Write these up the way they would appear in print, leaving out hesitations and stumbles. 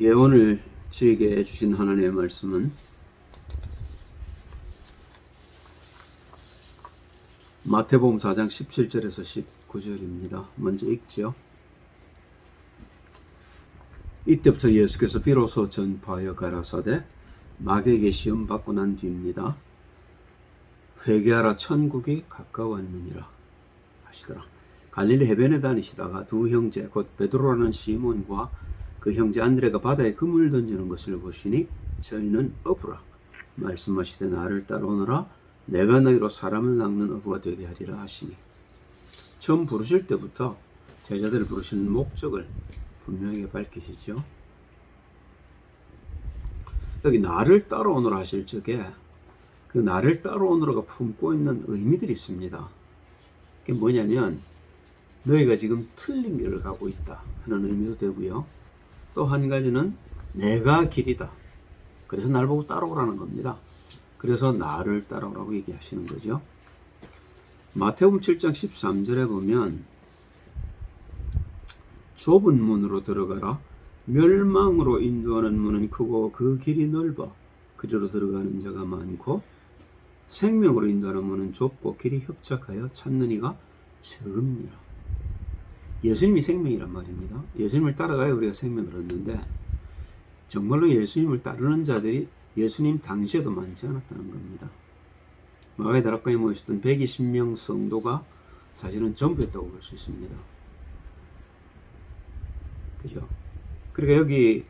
예, 오늘 저에게 주신 하나님의 말씀은 마태복음 4장 17절에서 19절입니다. 먼저 읽죠. 이때부터 예수께서 비로소 전파하여 가라사대 마귀에게 시험 받고 난 뒤입니다. 회개하라, 천국이 가까웠느니라 하시더라. 갈릴리 해변에 다니시다가 두 형제 곧 베드로라는 시몬과 그 형제 안드레가 바다에 그물 던지는 것을 보시니 저희는 어부라 말씀하시되 나를 따라오너라 내가 너희로 사람을 낚는 어부가 되게 하리라 하시니, 처음 부르실 때부터 제자들을 부르시는 목적을 분명하게 밝히시죠. 여기 나를 따라오너라 하실 적에 그 나를 따라오너라가 품고 있는 의미들이 있습니다. 그게 뭐냐면 너희가 지금 틀린 길을 가고 있다 하는 의미도 되고요. 또 한 가지는 내가 길이다. 그래서 날 보고 따라오라는 겁니다. 그래서 나를 따라오라고 얘기하시는 거죠. 마태복음 7장 13절에 보면 좁은 문으로 들어가라. 멸망으로 인도하는 문은 크고 그 길이 넓어 그리로 들어가는 자가 많고 생명으로 인도하는 문은 좁고 길이 협착하여 찾는 이가 적음이니라. 예수님이 생명이란 말입니다. 예수님을 따라가야 우리가 생명을 얻는데 정말로 예수님을 따르는 자들이 예수님 당시에도 많지 않았다는 겁니다. 마가의 다락방에 모였던 120명 성도가 사실은 전부였다고 볼 수 있습니다. 그죠? 그러니까 여기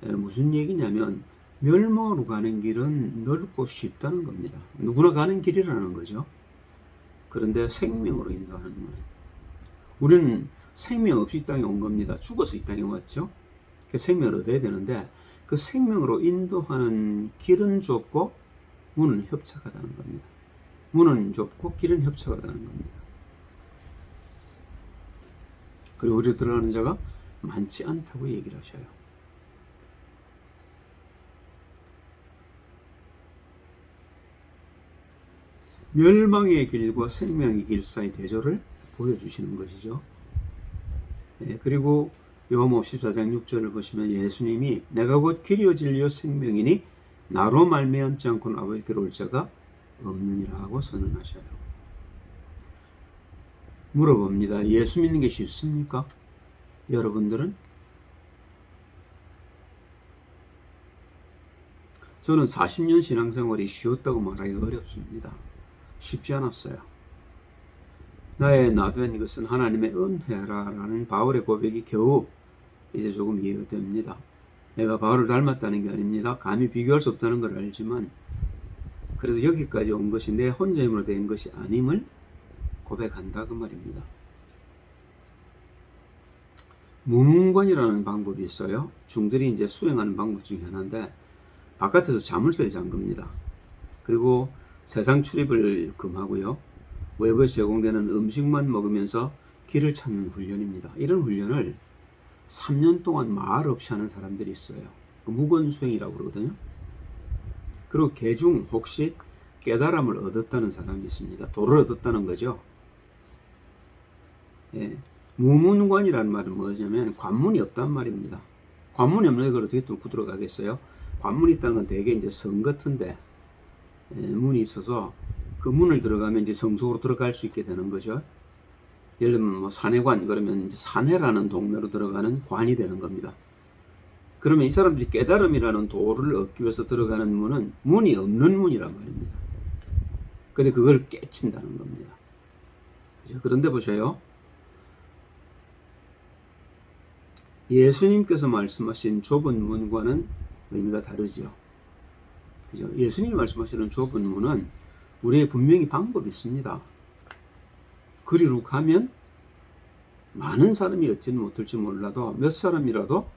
무슨 얘기냐면 멸망으로 가는 길은 넓고 쉽다는 겁니다. 누구나 가는 길이라는 거죠. 그런데 생명으로 인도하는 문, 우리는 생명 없이 이 땅에 온 겁니다. 죽어서 이 땅에 왔죠. 생명을 얻어야 되는데 그 생명으로 인도하는 길은 좁고 문은 협착하다는 겁니다. 문은 좁고 길은 협착하다는 겁니다. 그리고 우리로 들어가는 자가 많지 않다고 얘기를 하셔요. 멸망의 길과 생명의 길 사이 대조를 보여주시는 것이죠. 그리고 요한복음 14장 6절을 보시면 예수님이 내가 곧 길이요 진리요 생명이니 나로 말미암지 않고는 아버지께로 올 자가 없느니라 하고 선언하셔요. 물어봅니다. 예수 믿는 게 쉽습니까? 여러분들은? 저는 40년 신앙생활이 쉬웠다고 말하기 어렵습니다. 쉽지 않았어요. 나의 나된 것은 하나님의 은혜라라는 바울의 고백이 겨우 이제 조금 이해가 됩니다. 내가 바울을 닮았다는 게 아닙니다. 감히 비교할 수 없다는 걸 알지만 그래서 여기까지 온 것이 내 혼자 힘으로 된 것이 아님을 고백한다 그 말입니다. 무문관이라는 방법이 있어요. 중들이 이제 수행하는 방법 중에 하나인데 바깥에서 자물쇠를 잠깁니다. 그리고 세상 출입을 금하고요. 외부에서 제공되는 음식만 먹으면서 길을 찾는 훈련입니다. 이런 훈련을 3년 동안 말 없이 하는 사람들이 있어요. 무건수행이라고 그러거든요. 그리고 개중 혹시 깨달음을 얻었다는 사람이 있습니다. 도를 얻었다는 거죠. 무문관이라는 말은 뭐냐면 관문이 없단 말입니다. 관문이 없는 걸 어떻게 뚫고 들어가겠어요? 관문이 있다는 건 대개 이제 성 같은데 문이 있어서 그 문을 들어가면 이제 성속으로 들어갈 수 있게 되는 거죠. 예를 들면 뭐 산해관 그러면 이제 산해라는 동네로 들어가는 관이 되는 겁니다. 그러면 이 사람들이 깨달음이라는 도를 얻기 위해서 들어가는 문은 문이 없는 문이란 말입니다. 근데 그걸 깨친다는 겁니다. 그렇죠? 그런데 보세요. 예수님께서 말씀하신 좁은 문과는 의미가 다르죠. 그죠? 예수님이 말씀하시는 좁은 문은 우리의 분명히 방법이 있습니다. 그리로 가면 많은 사람이 얻지는 못할지 몰라도 몇 사람이라도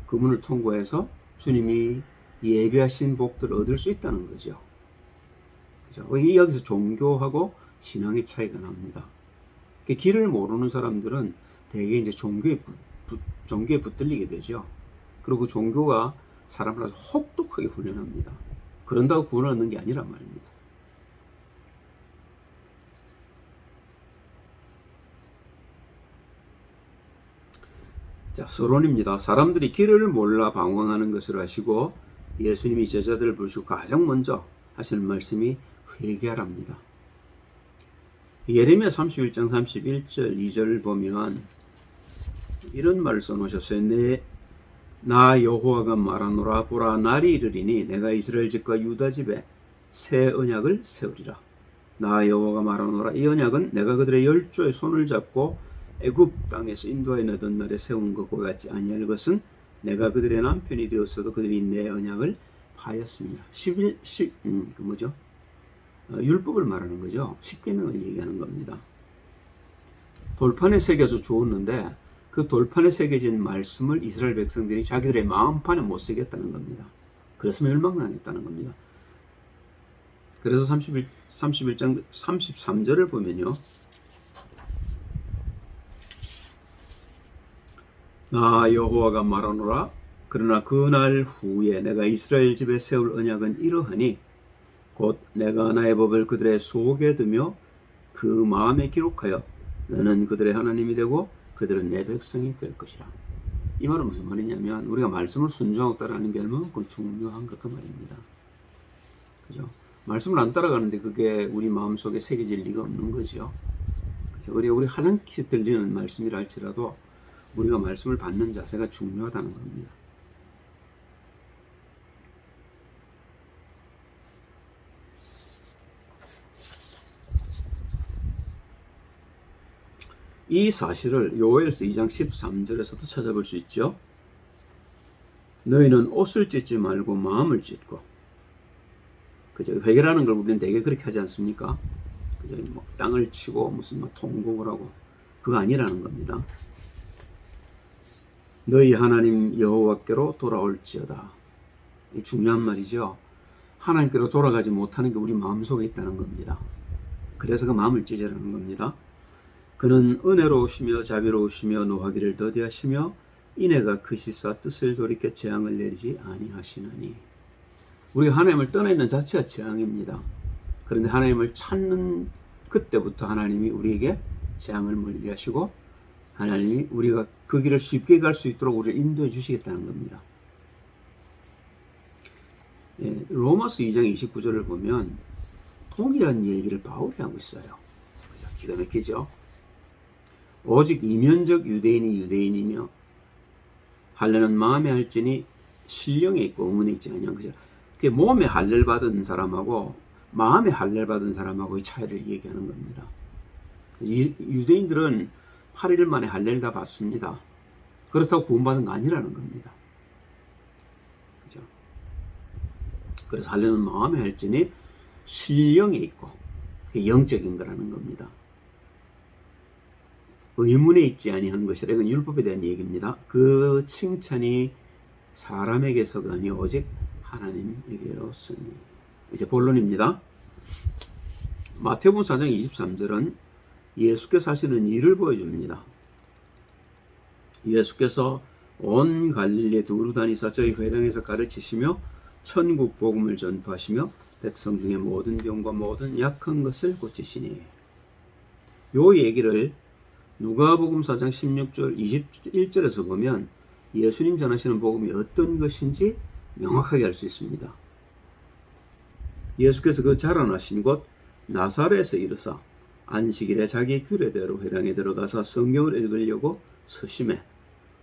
그 문을 통과해서 주님이 예비하신 복들을 얻을 수 있다는 거죠. 그죠? 여기서 종교하고 신앙의 차이가 납니다. 길을 모르는 사람들은 대개 이제 종교에 붙들리게 되죠. 그리고 종교가 사람을 아주 혹독하게 훈련합니다. 그런다고 구원을 얻는 게 아니란 말입니다. 자, 서론입니다. 사람들이 길을 몰라 방황하는 것을 아시고 예수님이 제자들을 부르시고 가장 먼저 하시는 말씀이 회개하랍니다. 예레미야 31장 31절 2절을 보면 이런 말을 써놓으셨어요. 나 여호와가 말하노라. 보라, 날이 이르리니 내가 이스라엘 집과 유다 집에 새 언약을 세우리라. 나 여호와가 말하노라. 이 언약은 내가 그들의 열조의 손을 잡고 애굽 땅에서 인도하여 내던 날에 세운 것과 같지 아니할 것은 내가 그들의 남편이 되었어도 그들이 내 언약을 파였습니다. 율법을 말하는 거죠. 십계명을 얘기하는 겁니다. 돌판에 새겨서 주었는데 그 돌판에 새겨진 말씀을 이스라엘 백성들이 자기들의 마음판에 못 새겼다는 겁니다. 그래서 멸망당했다는 겁니다. 그래서 31장 33절을 보면요. 나 여호와가 말하노라. 그러나 그날 후에 내가 이스라엘 집에 세울 언약은 이러하니 곧 내가 나의 법을 그들의 속에 두며 그 마음에 기록하여 너는 그들의 하나님이 되고 그들은 내 백성이 될 것이라. 이 말은 무슨 말이냐면 우리가 말씀을 순종하고 따라가는 게 얼마만큼 중요한 것 그 말입니다. 그죠? 말씀을 안 따라가는데 그게 우리 마음속에 새겨질 리가 없는 거죠. 그죠? 우리 하찮게 들리는 말씀이라 할지라도 우리가 말씀을 받는 자세가 중요하다는 겁니다. 이 사실을 요엘서 2장 13절에서도 찾아볼 수 있죠. 너희는 옷을 찢지 말고 마음을 찢고. 그죠? 회개라는 걸 우리는 되게 그렇게 하지 않습니까? 그죠? 뭐 땅을 치고 무슨 뭐 통곡을 하고 그거 아니라는 겁니다. 너희 하나님 여호와께로 돌아올지어다. 이 중요한 말이죠. 하나님께로 돌아가지 못하는 게 우리 마음속에 있다는 겁니다. 그래서 그 마음을 찢으라는 겁니다. 그는 은혜로우시며 자비로우시며 노하기를 더디하시며 인애가 크시사 뜻을 돌이켜 재앙을 내리지 아니하시나니. 우리가 하나님을 떠나 있는 자체가 재앙입니다. 그런데 하나님을 찾는 그때부터 하나님이 우리에게 재앙을 멀리하시고 하나님이 우리가 그 길을 쉽게 갈 수 있도록 우리를 인도해 주시겠다는 겁니다. 예, 로마서 2장 29절을 보면 동일한 얘기를 바울이 하고 있어요. 그죠? 기가 막히죠? 오직 이면적 유대인이 유대인이며 할례는 마음에 할지니 신령에 있고 의문에 있지 아니한 거죠. 그게 몸에 할례를 받은 사람하고 마음에 할례를 받은 사람하고의 차이를 얘기하는 겁니다. 유대인들은 8일 만에 할례를 다 받습니다. 그렇다고 구원받은 거 아니라는 겁니다. 그죠? 그래서 할례는 마음에 할지니 신령에 있고 그게 영적인 거라는 겁니다. 의문에 있지 아니한 것이라. 이건 율법에 대한 얘기입니다. 그 칭찬이 사람에게서가 아니 오직 하나님에게로서니. 이제 본론입니다. 마태복음 4장 23절은 예수께서 하시는 일을 보여줍니다. 예수께서 온 갈릴리에 두루 다니사 저희 회당에서 가르치시며 천국 복음을 전파하시며 백성 중에 모든 병과 모든 약한 것을 고치시니. 요 얘기를 누가복음 4장 16절 21절에서 보면 예수님 전하시는 복음이 어떤 것인지 명확하게 알 수 있습니다. 예수께서 그 자라나신 곳 나사렛에 이르사 안식일에 자기 규례대로 회당에 들어가서 성경을 읽으려고 서심해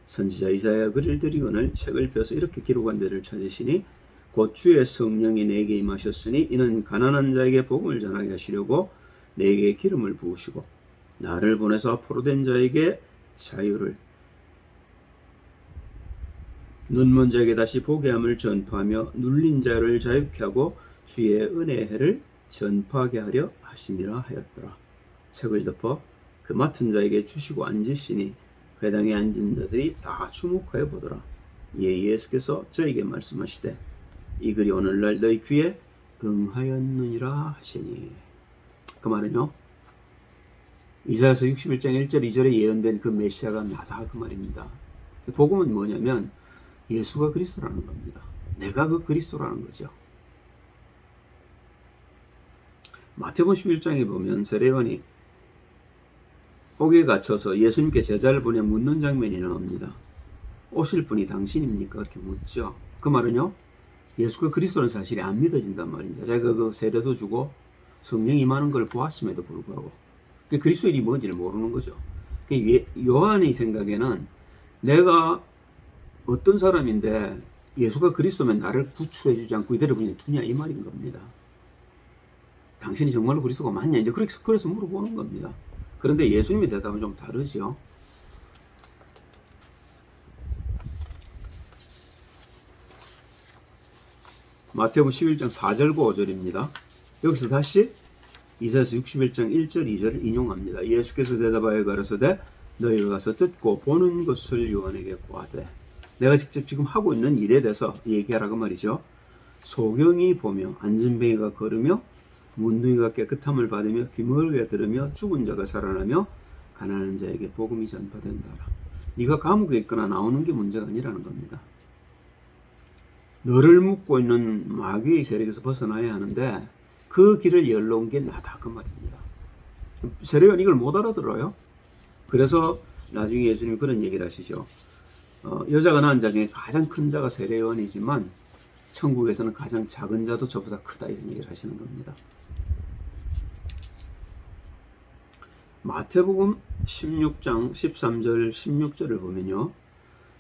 선지자 이사야 글을 들이거늘 책을 펴서 이렇게 기록한 데를 찾으시니 곧 주의 성령이 내게 임하셨으니 이는 가난한 자에게 복음을 전하게 하시려고 내게 기름을 부으시고 나를 보내서 포로된 자에게 자유를 눈먼 자에게 다시 보게 함을 전파하며 눌린 자를 자유케 하고 주의 은혜의 해를 전파하게 하려 하심이라 하였더라. 책을 덮어 그 맡은 자에게 주시고 앉으시니 회당에 앉은 자들이 다 주목하여 보더라. 이에 예수께서 저에게 말씀하시되 이 글이 오늘날 너희 귀에 응하였느니라 하시니. 그 말은요, 이사야서 61장 1절 2절에 예언된 그 메시아가 나다 그 말입니다. 복음은 뭐냐면 예수가 그리스도라는 겁니다. 내가 그 그리스도라는 거죠. 마태복음 11장에 보면 세례요한이 옥에 갇혀서 예수님께 제자를 보내 묻는 장면이 나옵니다. 오실 분이 당신입니까? 그렇게 묻죠. 그 말은요, 예수가 그리스도는 사실이 안 믿어진단 말입니다. 자기가 그 세례도 주고 성령이 임하는 걸 보았음에도 불구하고 그리스도의 일이 뭔지를 모르는 거죠. 요한의 생각에는 내가 어떤 사람인데 예수가 그리스도면 나를 구출해 주지 않고 이대로 그냥 두냐 이 말인 겁니다. 당신이 정말로 그리스도가 맞냐 이제 그래서 물어보는 겁니다. 그런데 예수님의 대답은 좀 다르죠. 마태복음 11장 4절과 5절입니다. 여기서 다시 이사야서 61장 1절 2절을 인용합니다. 예수께서 대답하여 가라사대 너희가 가서 듣고 보는 것을 요한에게 고하되, 내가 직접 지금 하고 있는 일에 대해서 얘기하라고 말이죠. 소경이 보며 안진뱅이가 걸으며 문둥이가 깨끗함을 받으며 귀머르게 들으며 죽은 자가 살아나며 가난한 자에게 복음이 전파된다라. 네가 감옥에 있거나 나오는 게 문제가 아니라는 겁니다. 너를 묶고 있는 마귀의 세력에서 벗어나야 하는데 그 길을 열러온 게 나다 그 말입니다. 세례요한 이걸 못 알아들어요. 그래서 나중에 예수님이 그런 얘기를 하시죠. 여자가 낳은 자 중에 가장 큰 자가 세례요한이지만 천국에서는 가장 작은 자도 저보다 크다 이런 얘기를 하시는 겁니다. 마태복음 16장 13절 16절을 보면요,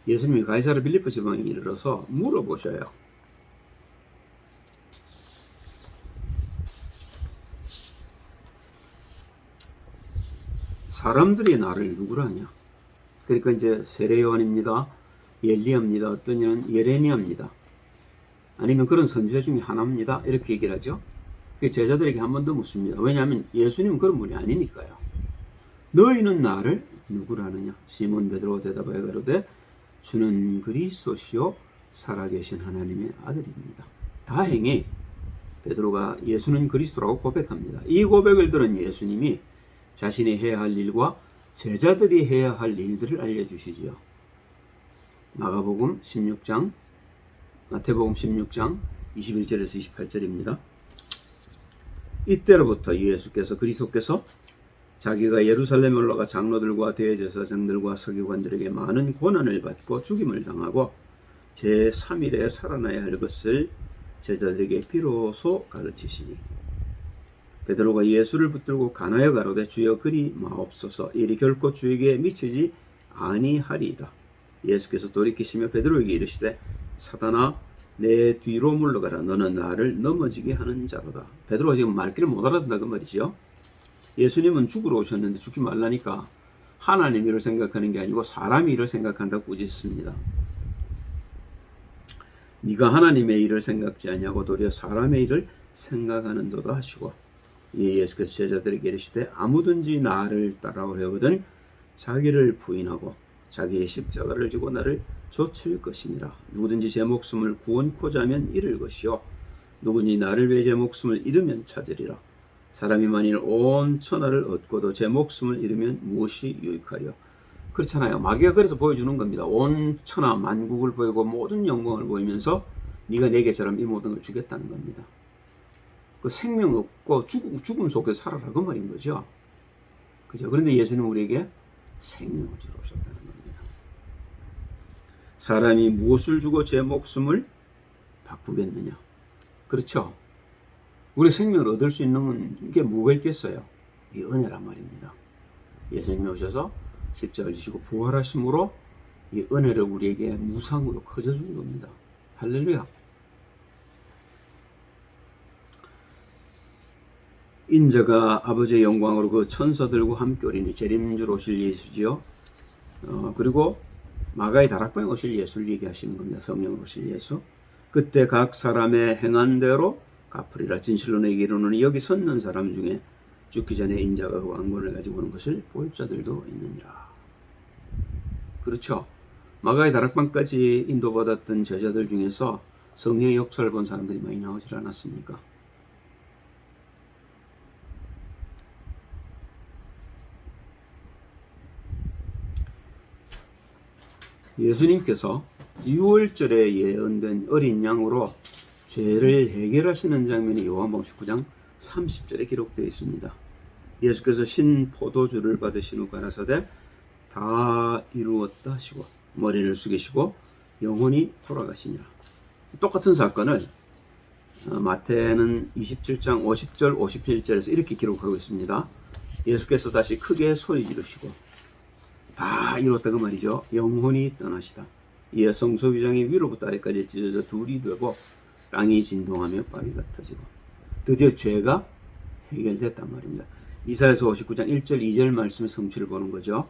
예수님이 가이사랴 빌립보 지방에 이르러서 물어보셔요. 사람들이 나를 누구라냐? 그러니까 이제 세례요한입니다, 엘리야입니다, 어떤 이는 예레미야입니다, 아니면 그런 선지자 중에 하나입니다, 이렇게 얘기를 하죠. 제자들에게 한 번 더 묻습니다. 왜냐하면 예수님은 그런 분이 아니니까요. 너희는 나를 누구라느냐? 시몬 베드로가 대답하여 가로되 주는 그리스도시요 살아계신 하나님의 아들입니다. 다행히 베드로가 예수는 그리스도라고 고백합니다. 이 고백을 들은 예수님이 자신이 해야 할 일과 제자들이 해야 할 일들을 알려주시지요. 마태복음 16장 21절에서 28절입니다. 이때로부터 예수께서 그리스도께서 자기가 예루살렘에 올라가 장로들과 대제사장들과 서기관들에게 많은 고난을 받고 죽임을 당하고 제3일에 살아나야 할 것을 제자들에게 비로소 가르치시니, 베드로가 예수를 붙들고 간하여 가로되 주여 그리 마옵소서, 일이 결코 주에게 미치지 아니하리이다. 예수께서 돌이키시며 베드로에게 이르시되 사단아 내 뒤로 물러가라, 너는 나를 넘어지게 하는 자로다. 베드로가 지금 말귀를 못 알아듣는다 그 말이죠. 예수님은 죽으러 오셨는데 죽지 말라니까 하나님 일을 생각하는 게 아니고 사람 일을 생각한다고 꾸짖습니다. 네가 하나님의 일을 생각지 아니하고 도리어 사람의 일을 생각하는도다 하시고, 예수께서 제자들에게 이르시되 아무든지 나를 따라오려거든 자기를 부인하고 자기의 십자가를 지고 나를 좇을 것이니라. 누구든지 제 목숨을 구원코자 하면 잃을 것이요 누구든지 나를 위해 제 목숨을 잃으면 찾으리라. 사람이 만일 온 천하를 얻고도 제 목숨을 잃으면 무엇이 유익하리요? 그렇잖아요. 마귀가 그래서 보여주는 겁니다. 온 천하 만국을 보이고 모든 영광을 보이면서 네가 내게처럼 이 모든 걸 주겠다는 겁니다. 그 생명 없고 죽음 속에서 살아라 그 말인 거죠. 그죠? 그런데 예수님은 우리에게 생명을 주러 오셨다는 겁니다. 사람이 무엇을 주고 제 목숨을 바꾸겠느냐? 그렇죠. 우리 생명을 얻을 수 있는 게 뭐가 있겠어요? 이 은혜란 말입니다. 예수님이 오셔서 십자가를 지시고 부활하심으로 이 은혜를 우리에게 무상으로 거저준 겁니다. 할렐루야. 인자가 아버지의 영광으로 그 천사들과 함께 오리니 재림주로 오실 예수지요. 그리고 마가의 다락방에 오실 예수를 얘기하시는 겁니다. 성령으로 오실 예수. 그때 각 사람의 행한 대로 갚으리라. 진실로 내게 이르노니 여기 섰는 사람 중에 죽기 전에 인자가 그 왕권을 가지고 오는 것을 볼 자들도 있느니라. 그렇죠. 마가의 다락방까지 인도받았던 제자들 중에서 성령의 역사를 본 사람들이 많이 나오질 않았습니까? 예수님께서 유월절에 예언된 어린 양으로 죄를 해결하시는 장면이 요한복음 19장 30절에 기록되어 있습니다. 예수께서 신 포도주를 받으신 후 가라사대 다 이루었다 하시고 머리를 숙이시고 영혼이 돌아가시니라. 똑같은 사건을 마태는 27장 50절 51절에서 이렇게 기록하고 있습니다. 예수께서 다시 크게 소리 지르시고 다 이뤘다고 말이죠. 영혼이 떠나시다. 이에 성소유장이 위로부터 아래까지 찢어져 둘이 되고 땅이 진동하며 바위가 터지고 드디어 죄가 해결됐단 말입니다. 이사야서 59장 1절 2절 말씀의 성취를 보는 거죠.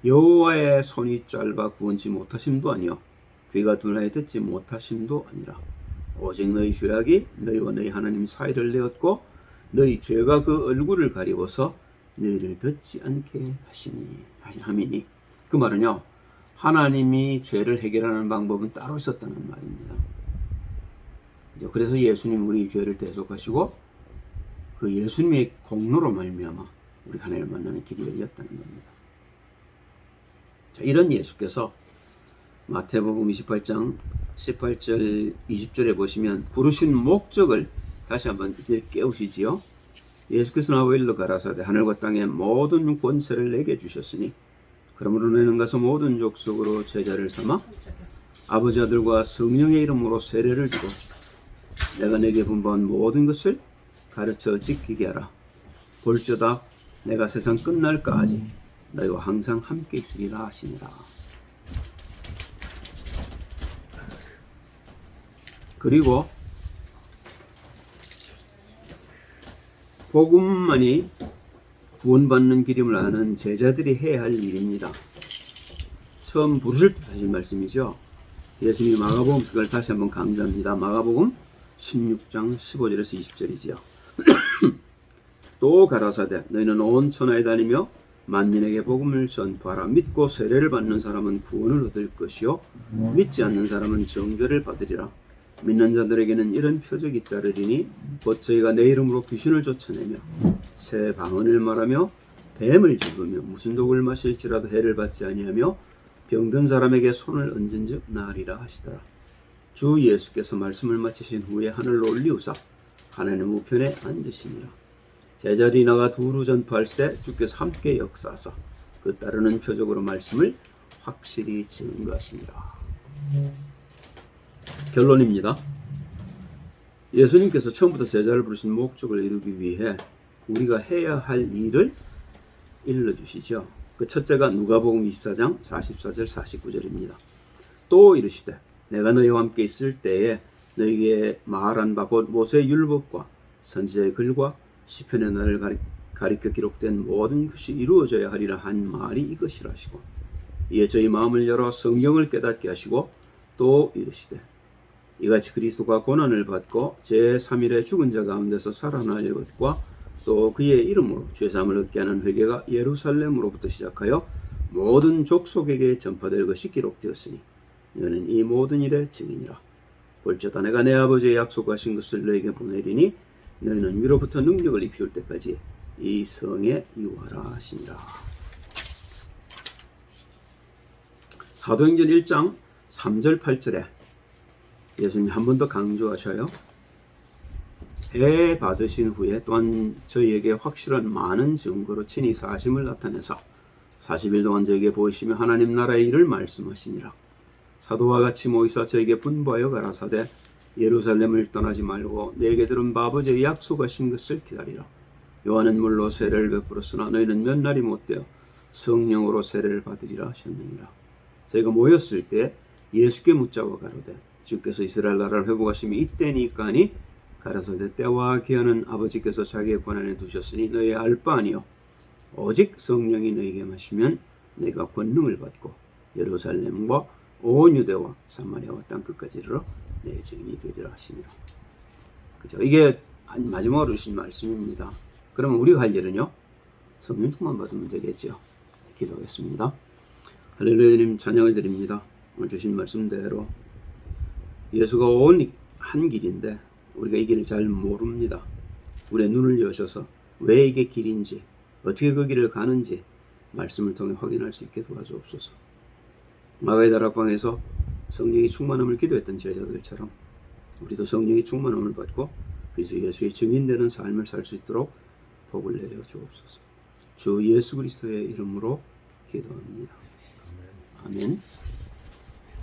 여호와의 손이 짧아 구원치 못하심도 아니요 귀가 둔하여 듣지 못하심도 아니라 오직 너희 죄악이 너희와 너희 하나님 사이를 내었고 너희 죄가 그 얼굴을 가리워서 너희를 듣지 않게 하시니 그 말은요 하나님이 죄를 해결하는 방법은 따로 있었다는 말입니다. 그래서 예수님 우리 죄를 대속하시고 그 예수님의 공로로 말미암아 우리 하나님을 만나는 길이 열렸다는 겁니다. 자, 이런 예수께서 마태복음 28장 18절 20절에 보시면 부르신 목적을 다시 한번 깨우시지요. 예수께서 나와 일러 가라사대 하늘과 땅의 모든 권세를 내게 주셨으니 그러므로 너희는 가서 모든 족속으로 제자를 삼아 아버지 아들과 성령의 이름으로 세례를 주고 내가 내게 분부한 모든 것을 가르쳐 지키게 하라. 볼지어다 내가 세상 끝날까지 너희와 항상 함께 있으리라 하시니라. 그리고 복음만이 구원받는 길임을 아는 제자들이 해야 할 일입니다. 처음 부르실 때 하신 말씀이죠. 예수님이 마가복음 그걸 다시 한번 강조합니다. 마가복음 16장 15절에서 20절이지요. 또 가라사대 너희는 온 천하에 다니며 만민에게 복음을 전파하라. 믿고 세례를 받는 사람은 구원을 얻을 것이요 믿지 않는 사람은 정죄를 받으리라. 믿는 자들에게는 이런 표적이 따르리니 곧 저희가 내 이름으로 귀신을 쫓아내며 새 방언을 말하며 뱀을 집으며 무슨 독을 마실지라도 해를 받지 아니하며 병든 사람에게 손을 얹은 즉 나으리라 하시더라. 주 예수께서 말씀을 마치신 후에 하늘로 올리우사 하나님 우편에 앉으시니라. 제자들이 나가 두루 전파할세 주께서 함께 역사하사 그 따르는 표적으로 말씀을 확실히 증거하시니라. 결론입니다. 예수님께서 처음부터 제자를 부르신 목적을 이루기 위해 우리가 해야 할 일을 일러주시죠. 그 첫째가 누가복음 24장 44절 49절입니다. 또 이르시되 내가 너희와 함께 있을 때에 너희에게 말한 바 곧 모세의 율법과 선지자의 글과 시편의 날을 가리켜 기록된 모든 것이 이루어져야 하리라 한 말이 이것이라 하시고 이에 저희 마음을 열어 성경을 깨닫게 하시고 또 이르시되 이같이 그리스도가 고난을 받고 제3일에 죽은 자 가운데서 살아날 것과 또 그의 이름으로 죄사함을 얻게 하는 회개가 예루살렘으로부터 시작하여 모든 족속에게 전파될 것이 기록되었으니 너는 이 모든 일의 증인이라. 볼지어다 내가 내 아버지의 약속하신 것을 너에게 보내리니 너희는 위로부터 능력을 입히올 때까지 이 성에 이유하라 하시니라. 사도행전 1장 3절 8절에 예수님이 한 번 더 강조하셔요. 해 받으신 후에 또한 저희에게 확실한 많은 증거로 친히 사심을 나타내사 40일 동안 저에게 보이시며 하나님 나라의 일을 말씀하시니라. 사도와 같이 모이사 저에게 분부하여 가라사대 예루살렘을 떠나지 말고 내게 들은 아버지의 약속하신 것을 기다리라. 요한은 물로 세례를 베풀었으나 너희는 몇 날이 못되어 성령으로 세례를 받으리라 하셨느니라. 저희가 모였을 때 예수께 묻자고 가로되 주께서 이스라엘 나라를 회복하심이 이때니까니 가라사대 때와 기한은 아버지께서 자기의 권한에 두셨으니 너희 알 바 아니요 오직 성령이 너희에게 마시면 너희가 권능을 받고 예루살렘과 온 유대와 사마리아와 땅 끝까지 이르러 내 증인이 되리라 하시니라. 그죠? 이게 마지막으로 주신 말씀입니다. 그러면 우리가 할 일은요 성령 충만 받으면 되겠죠. 기도하겠습니다. 할렐루야님 찬양을 드립니다. 오늘 주신 말씀대로 예수가 온 한 길인데 우리가 이 길을 잘 모릅니다. 우리의 눈을 여셔서 왜 이게 길인지 어떻게 그 길을 가는지 말씀을 통해 확인할 수 있게 도와주옵소서. 마가의 다락방에서 성령이 충만함을 기도했던 제자들처럼 우리도 성령이 충만함을 받고 그래서 예수의 증인되는 삶을 살 수 있도록 복을 내려 주옵소서. 주 예수 그리스도의 이름으로 기도합니다. 아멘.